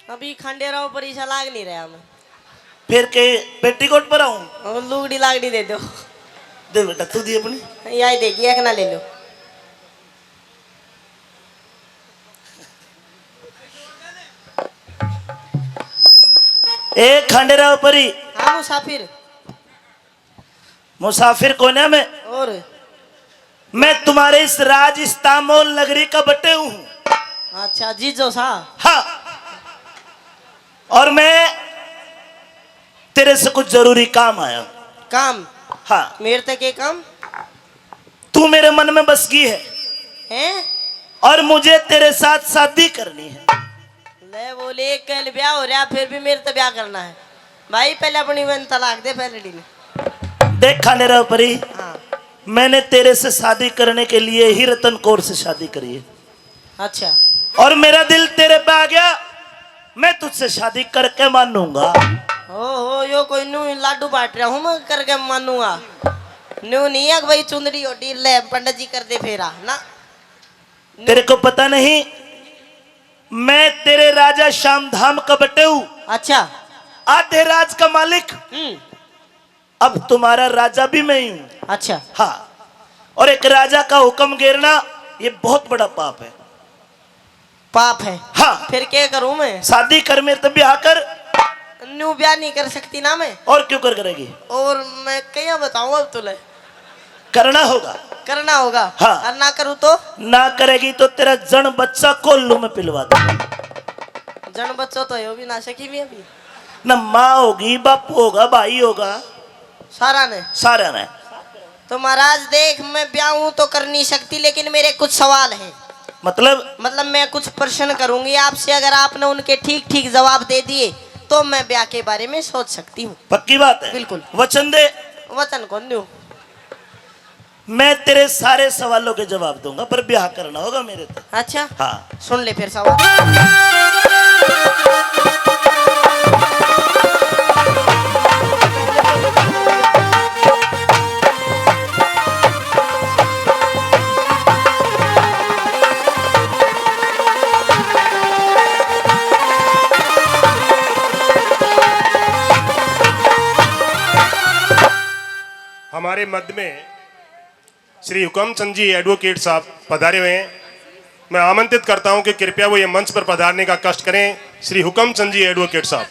अभी खंडेराव पर ईसा लाग नहीं रहा मैं। फिर के पेटीकोट पर आऊं? और लुगड़ी लागड़ी दे दो। दे बेटा तू दी अपनी। यही देगी एक ना ले लो। ए खंडेराव परी। हाँ मुसाफिर। मुसाफिर कोने में? और मैं तुम्हारे इस राज इस्तांबुल नगरी का बटे हूँ। अच्छा जीजो सा। हाँ, और मैं तेरे से कुछ जरूरी काम आया। काम? हाँ। मेरे तक के काम? तू मेरे मन में बस गई हैं? और मुझे तेरे साथ शादी करनी है। ले बोले कल ब्याह हो रहा फिर भी मेरे तो ब्याह करना है भाई। पहले अपनी बहन तलाक दे पहले डी ने। देख खंडेराव परी। हाँ। मैंने तेरे से शादी करने के लिए ही रतन कौर से शादी करी है। अच्छा। और मेरा दिल तेरे पे आ गया, मैं तुझसे शादी करके मानूंगा। हो यो कोई नू लाडू बांट रहा हूँ मैं करके मानूंगा। न्यू नहीं है भाई चुंदड़ी होटी ले पंडित जी कर दे फेरा ना। तेरे को पता नहीं, मैं तेरे राजा श्याम धाम का बटे हूँ। अच्छा। आधे राज का मालिक। अब तुम्हारा राजा भी मैं ही हूँ। अच्छा। हाँ, और एक राजा का हुक्म गिरना ये बहुत बड़ा पाप है। पाप है? हाँ। फिर क्या करूं मैं? शादी कर, मेरे तब ब्याह कर। न्यू ब्याह नहीं कर सकती ना मैं। और क्यों कर करेगी? और मैं क्या बताऊं अब तुले? करना होगा। करना होगा। हाँ। और ना करूं तो? ना करेगी तो तेरा जन बच्चा कोल्लू में पिलवा दूंगा। जन बच्चों तो यो भी ना सकी भी अभी। न माँ होगी, बापू होगा, भाई होगा, सारा ने। सारा ने। तो महाराज देख मैं ब्याह हूं तो कर नहीं सकती, लेकिन मेरे कुछ सवाल हैं। मतलब मैं कुछ प्रश्न करूंगी आपसे, अगर आपने उनके ठीक ठीक जवाब दे दिए तो मैं ब्याह के बारे में सोच सकती हूँ। पक्की बात है? बिल्कुल। वचन दे। वचन कौन दूं? मैं तेरे सारे सवालों के जवाब दूंगा, पर ब्याह करना होगा मेरे तो। अच्छा। हाँ। सुन ले फिर सवाल। हमारे मध्य में श्री हुकम चंद जी एडवोकेट साहब पधारे हुए हैं। मैं आमंत्रित करता हूं कि कृपया वो ये मंच पर पधारने का कष्ट करें। श्री हुकम चंद जी एडवोकेट साहब।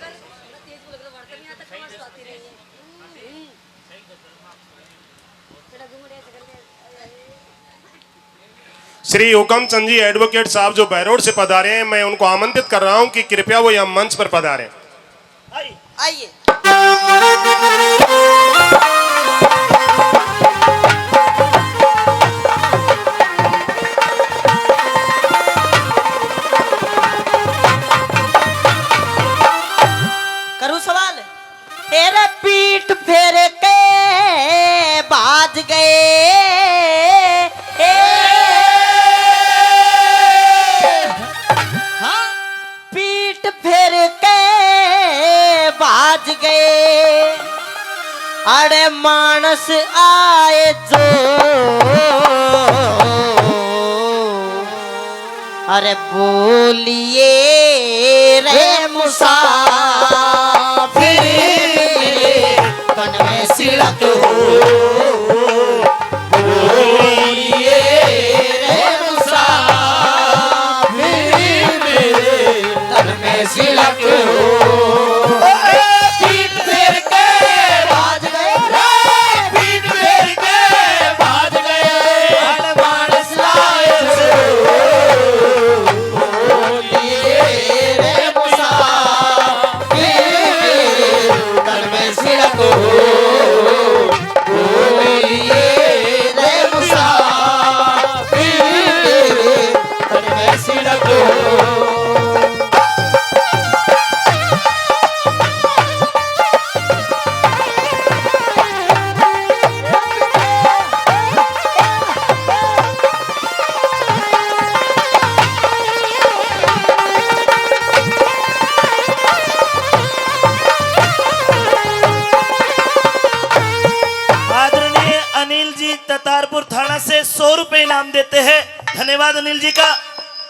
श्री हुकम चंद जी एडवोकेट साहब जो बैरोड से पधारे हैं, मैं उनको आमंत्रित कर रहा हूं कि कृपया वो यह मंच पर पधारें। आइए। करूं सवाल? तेरे पीठ फेर के बाज गए। हाँ? पीठ फेर के बाज गए। अरे मानस आए जो, अरे बोलिए रे मुसाफिर, तन में सिड़क हो। बोलिए रे मुसाफिर, तन में सिड़क हो। पीठ फेर के बाज गए। पीठ फेर के बाज गए। अरे मानस आए जो, ततारपुर थाना से 100 रुपए इनाम देते हैं। धन्यवाद अनिल जी का।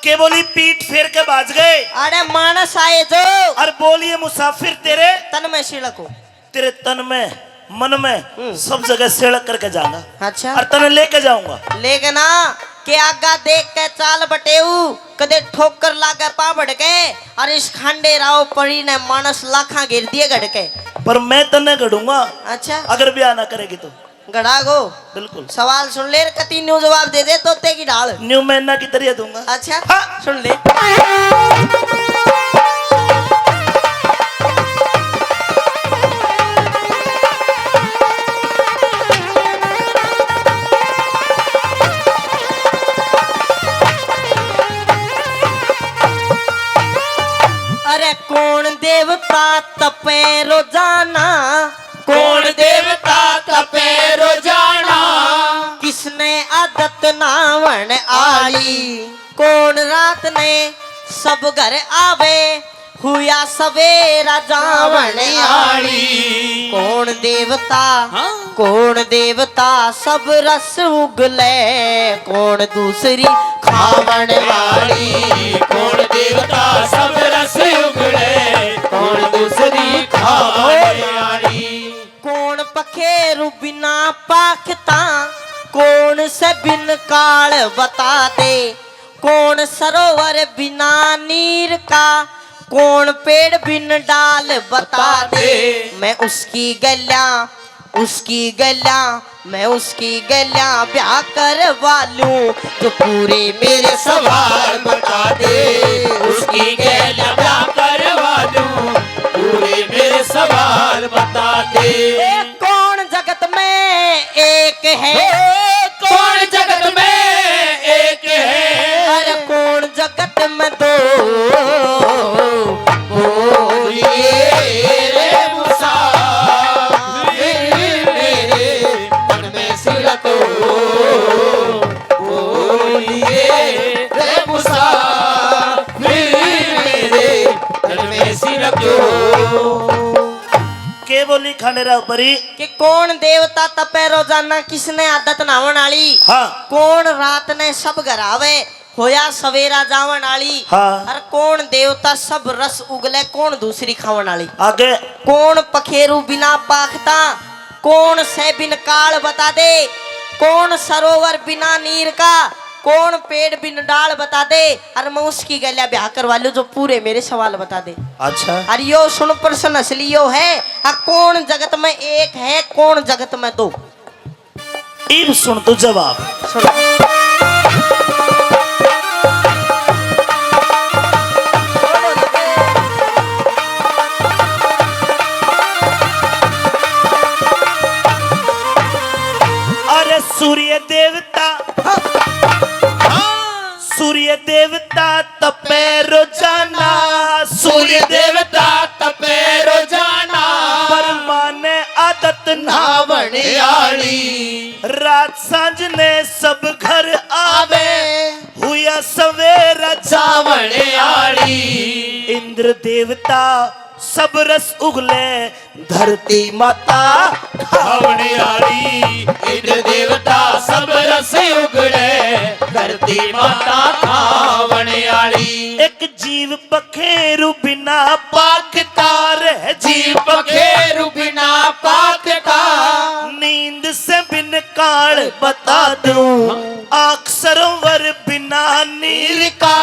के बोली पीठ फेर के भाज गए। अरे मानस आए जो और बोलिए मुसाफिर तेरे तन में सिड़को। तेरे तन में मन में सब जगह सिड़क करके जाऊंगा। अच्छा और तने लेके जाऊंगा। लेकिन ना के आगा देख के चाल बटेऊ कदे ठोकर लागे पावड़ के और इस खंडे राव पड़ी ने मानस लाखा गिर दिए गड़के। पर मैं तने गढ़ूंगा अच्छा अगर ब्याह ना करेगी तो। गड़ा गो बिल्कुल सवाल सुन ले कती न्यू जवाब दे दे तोते की ढाल। न्यू मैना की तरह दूंगा। अच्छा हाँ। सुन ले। अरे कौन देवता तपे रोजाना कौन देवता तपे रोजाना किसने आदत नावण आली कौन रात ने सब घर आवे हुआ सवेरा जावण आली कौन देवता कौन देवता सब रस उगले कौन दूसरी खावण वाली कौन देवता सब रस उगड़े कौन दूसरी खावण वाली कौन पखेरु बिना पाखता कौन से बिन काल बता दे कौन सरोवर बिना नीर का कौन पेड़ बिन डाल बता दे मैं उसकी गल्या मैं उसकी गल्या ब्याह करवा लूं जो पूरे मेरे सवाल बता दे उसकी गैला ब्याह करवा दूं पूरे मेरे सवाल बता दे कौन जगत में एक है कौन जगत में एक है अरे कौन जगत में दो बोलिए रे मुसाफिर मेरे मन में सिलको बोलिए रे मुसाफिर मेरे मन में सिलको के बोली खंडेरा परी कि कौन देवता तपे रोजाना किसने आदत नावन आली हाँ कौन रात ने सब घरावे होया सवेरा जावन आली हाँ। और कौन देवता सब रस उगले कौन दूसरी खावन आली आगे कौन पखेरु बिना पाखता कौन से बिन काल बता दे कौन सरोवर बिना नीर का कौन पेड़ बिन डाल बता दे और मैं उसकी गलिया ब्याह करवा लूं जो पूरे मेरे सवाल बता दे। अच्छा और यो सुन प्रश्न असली यो है कौन जगत में एक है कौन जगत में दो। इब सुन तो जवाब सुनो अरे सूर्य देवता तपे रोजाना सूर्य देवता तपे रोजाना पर माने आदत नावण आली रात सांझ ने सब घर आवे हुआ सवेरा सावण आली इंद्र देवता सब रस उगले धरती माता खावण आली इंद्र देवता सब रस उगड़े धरती माता खावण आली एक जीव पखेरु बिना पाकता रह जीव पखेरु बिना पाकता नींद से बिन काल बता दूं आँख सरोवर बिना नीर का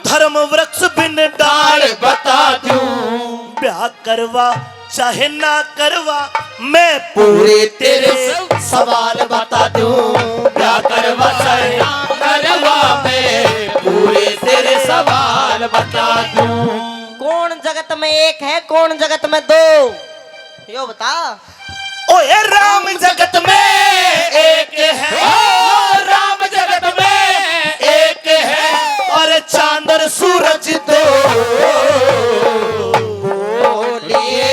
धर्म वृक्ष बिन डाल डाल बता दूं ब्याह करवा चाहे ना करवा मैं पूरे तेरे सवाल बता दूं क्या करवा चाहे करवा मैं पूरे तेरे सवाल बता दूं कौन जगत में एक है कौन जगत में दो यो बता। ओए राम जगत में एक है ओ राम जगत में एक है और चांद और सूरज दो बोलिए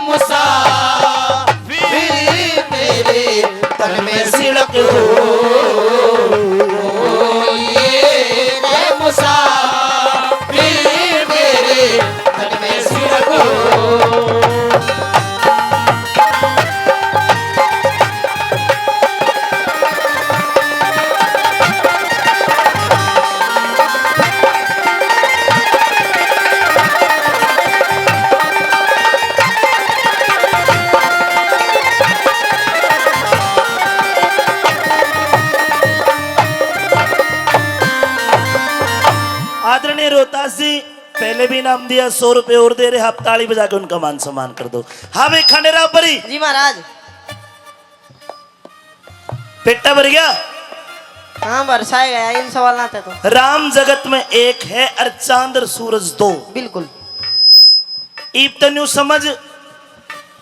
मुसाफिर मेरे तन में सिलक हो बोलिए मुसाफिर मेरे तन में सिलक हो रोहतास जी पहले भी नाम दिया, 100 रुपए और दे रहे, आप ताली बजा के उनका मान सम्मान कर दो। हाँ भाई खंडेराव परी, जी महाराज। पेटा भर गया। हाँ बरसाए गया, इन सवाल आते तो। राम जगत में एक है और चांद और सूरज दो। बिल्कुल। ईब तन्यू समझ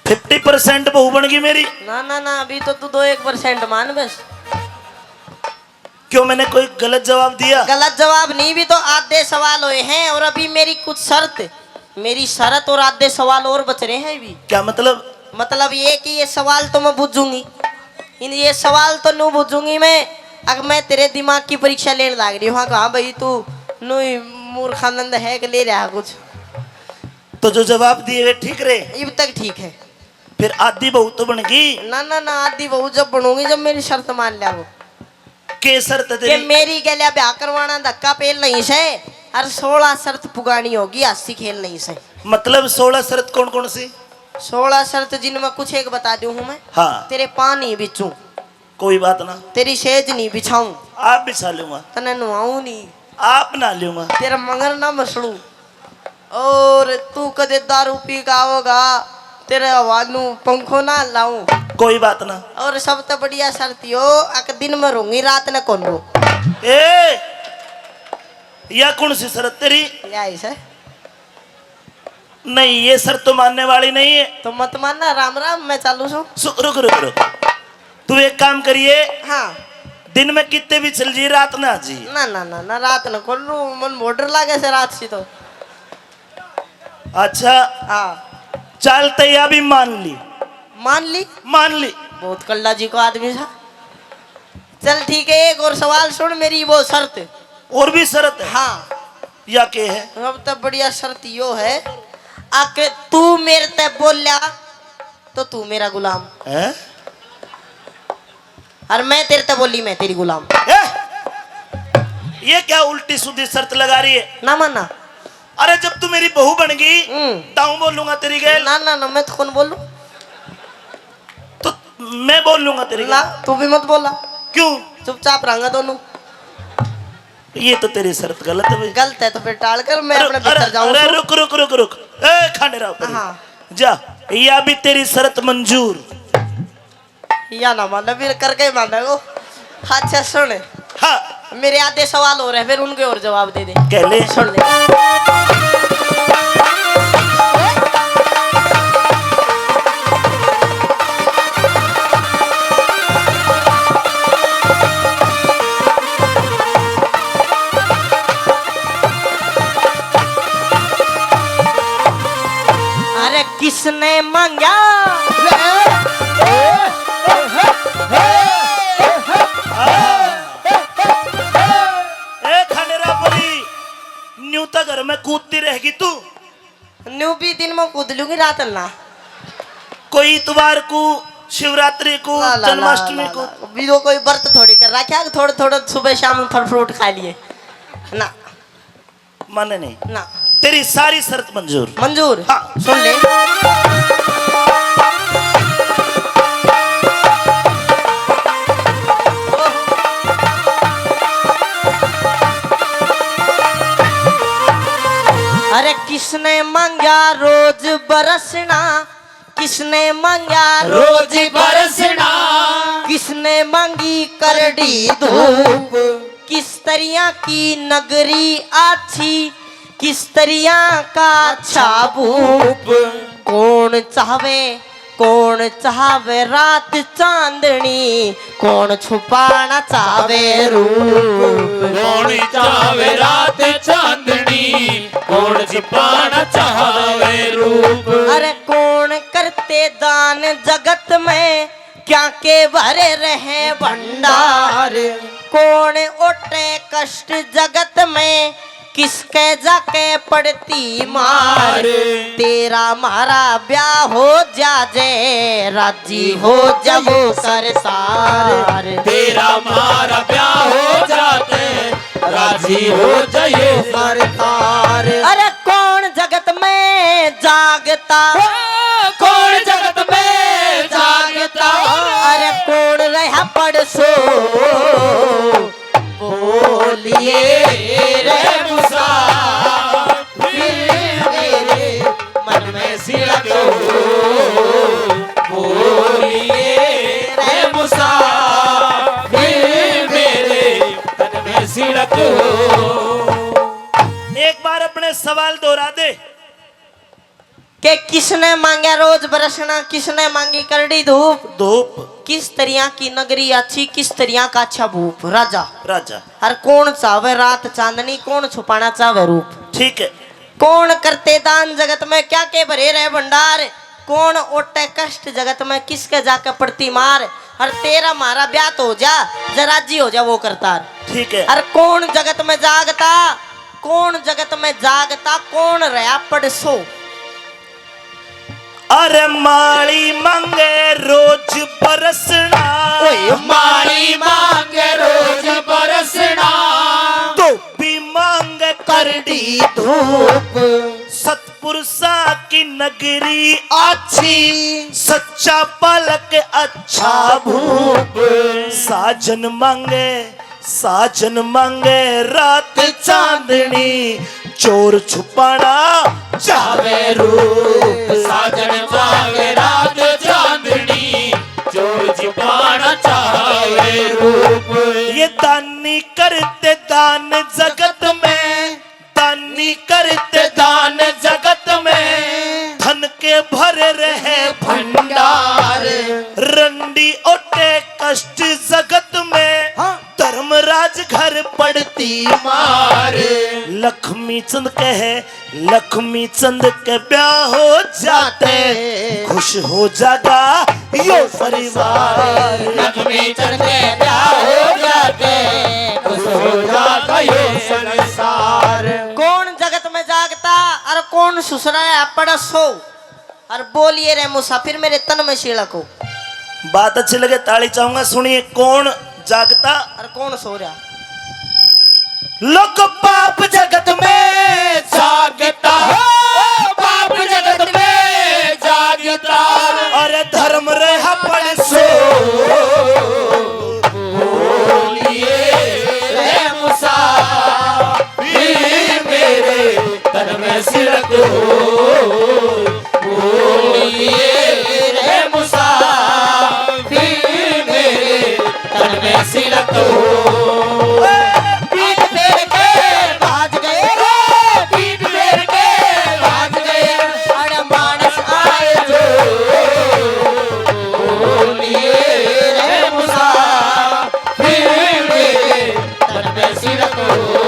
50% बहू बन गई मेरी। ना ना ना, अभी तो तू 2-1% मान बस। क्यों मैंने कोई गलत जवाब दिया? गलत जवाब नहीं, भी तो आधे सवाल हुए हैं और अभी मेरी कुछ शर्त, मेरी शर्त और आधे सवाल और बच रहे हैं अभी। क्या मतलब? मतलब ये कि ये सवाल तो मैं बूझूंगी, इन ये सवाल तो नू बूझूंगी मैं। अगर मैं तेरे दिमाग की परीक्षा लेने लग रही हूँ, हाँ भाई तू नू मूर्खानंद है कि ले रहा कुछ। तो जो जवाब दिए वे ठीक रहे? अब तक ठीक है। फिर आधी बहू तो बन गई। ना ना ना, आधी बहू जब बनूंगी जब मेरी शर्त मान लिया वो के शर्त कि तेरी? मेरी गलिया ब्याह करवाना धक्का पेल नहीं से, और 16 शर्त पुगानी होगी, 80 खेल नहीं से। मतलब 16 शर्त कौन कौन सी? 16 शर्त जिनमें कुछ एक बता दूं हूँ मैं। हाँ। तेरे पानी बिछूं, कोई बात ना, तेरी सेज नहीं बिछाऊं, आप बिछा लूंगा, तने नुआऊं नहीं, आप ना लूंगा, तेरा मंगर ना मसड़ू, और तू कदे दारू पी का होगा, तेरे हवानू पंखो ना लाऊं। कोई बात ना। और सबसे बढ़िया शर्त यो, अक दिन में रहूंगी रात न कौन रो। ए या कौन सी शर्त तेरी? या ऐसा नहीं, ये शर्त तो मानने वाली नहीं है। तो मत मानना, राम राम मैं चालू सो। रुक रुक रुक, तू एक काम करिए, हाँ। दिन में कितने भी चल जी, रात ना जी। ना ना ना ना, रात न कौन रो, मन बॉर्डर लागे से रात सी तो। अच्छा हाँ चलते या भी मान ली? मान ली। मान ली। बहुत कल्ला जी को आदमी था। चल ठीक है, एक और सवाल सुन, मेरी वो शर्त। और भी शर्त है? हाँ। या के है? अब तब बढ़िया शर्त यो है, आके तू मेरे ते बोल लिया तो तू मेरा गुलाम, हैं? और मैं तेरे ते बोली मैं तेरी गुलाम। ये क्या उल्टी सीधी शर्त लगा रही है? ना माना। अरे जब तू मेरी बहू बन गई हम्म। ताऊ बोलूंगा तेरी गैल। ना ना ना, मैं तो कौन बोलूं? तो मैं बोल लूंगा तेरी ना गैल। तू भी मत बोला। क्यों? चुपचाप रहूंगा दोनों। ये तो तेरी शर्त गलत है भाई। गलत है तो फिर टाल कर मैं अपने भीतर जाऊं। अरे रुक रुक रुक रुक, ए खंडेराव परी, हाँ। जा, या भी तेरी शर्त मंजूर? या ना माना, फिर करके ही माना को। अच्छा सुन, हाँ मेरे आधे सवाल हो रहे हैं, फिर उनके और जवाब दे दे। कह ले। सुन ले। अरे किसने मांगा ए खंडेराव परी, न्यू तक घर में कूदती रहेगी तू। न्यू भी दिन में कूद लूंगी, रात ना। कोई इतवार को, शिवरात्रि को, ला, ला, ला, जन्माष्टमी ला, को। ला। भी तो कोई व्रत थोड़ी कर रहा, क्या थोड़ा थोड़ा सुबह शाम फल फ्रूट खा लिए ना। माने नहीं, ना तेरी सारी शर्त मंजूर। मंजूर। हाँ। सुन ले। अरे किसने मांगा रोज बरसना, किसने मांगा रोज बरसना, किसने मांगी करड़ी धूप, किस तरिया की नगरी अच्छी, किस तरिया का अच्छा भूप। कौन चाहवे रात चांदनी, कौन छुपाना चाहवे रूप। कौन चावे रात चांदनी, कौन छिपाना चाहे रूप। अरे कौन करते दान जगत में, क्या के भरे रहे भंडार। कौन उठे कष्ट जगत में, किसके जाके पड़ती मार। तेरा मारा ब्याह हो जाजे, राजी हो जब सरसार। तेरा मारा ब्याह हो जाते, राजी हो जाए सरकार। अरे कौन जगत में जागता, कौन जगत में जागता, अरे कौन रहा पड़सो, बोलिए रे मुसा। पहले सवाल दोहरा दे। कि किसने मांगा रोज बरसना, किसने मांगी करड़ी धूप, धूप। किस तरिया की नगरी अच्छी, किस तरिया का अच्छा भूप। राजा राजा। हर कौन चावे रात चांदनी, कौन छुपाना चावे रूप। ठीक है। कौन करते दान जगत में, क्या के भरे रहे भंडार, कौन ओटे कष्ट जगत में, किसके जाके पड़ती मार। हर तेरा मारा ब्याह तो हो जा, जराजी हो जा वो करतार। ठीक है। हर कौन जगत में जागता, कौन जगत में जागता, कौन रहा पड़ सो। अरे माली मांगे रोज बरसना, ओए माली मांगे रोज बरसना, धोबी मांगे करड़ी धूप, सतपुरुषा की नगरी अच्छी सच्चा पलक अच्छा भूप, साजन मांगे रात चांदनी, चोर छुपाना चावे रूप। साजन मांगे रात चांदनी, चोर छुपाना चावे रूप। ये दानी करते दान जगत में, दानी करते दान जगत में, धन के भरे रहे भंडार, रंडी ओटे कष्ट जगत में, धर्मराज घर पड़ती मार। लक्ष्मी चंद के ब्याह हो जाते, खुश हो जाता यो परिवार। लक्ष्मी चंद के ब्याह हो जाते, खुश हो जाता यो संसार। कौन जगत में जागता और कौन सुसराया पड़सो। और बोलिए रे मुसाफिर मेरे तन में शीलक हो। बात अच्छी लगे ताली चाहूंगा, सुनिए। कौन जागता और कौन सो रहा। लोग पाप जगत में जागता हो, पाप जगत में जागता, और धर्म रहा पड़सो। बोलिए रे मुसाफिर मेरे तन में सिरको, बोलिए रे मुसाफिर मेरे तन में सिरको। Oh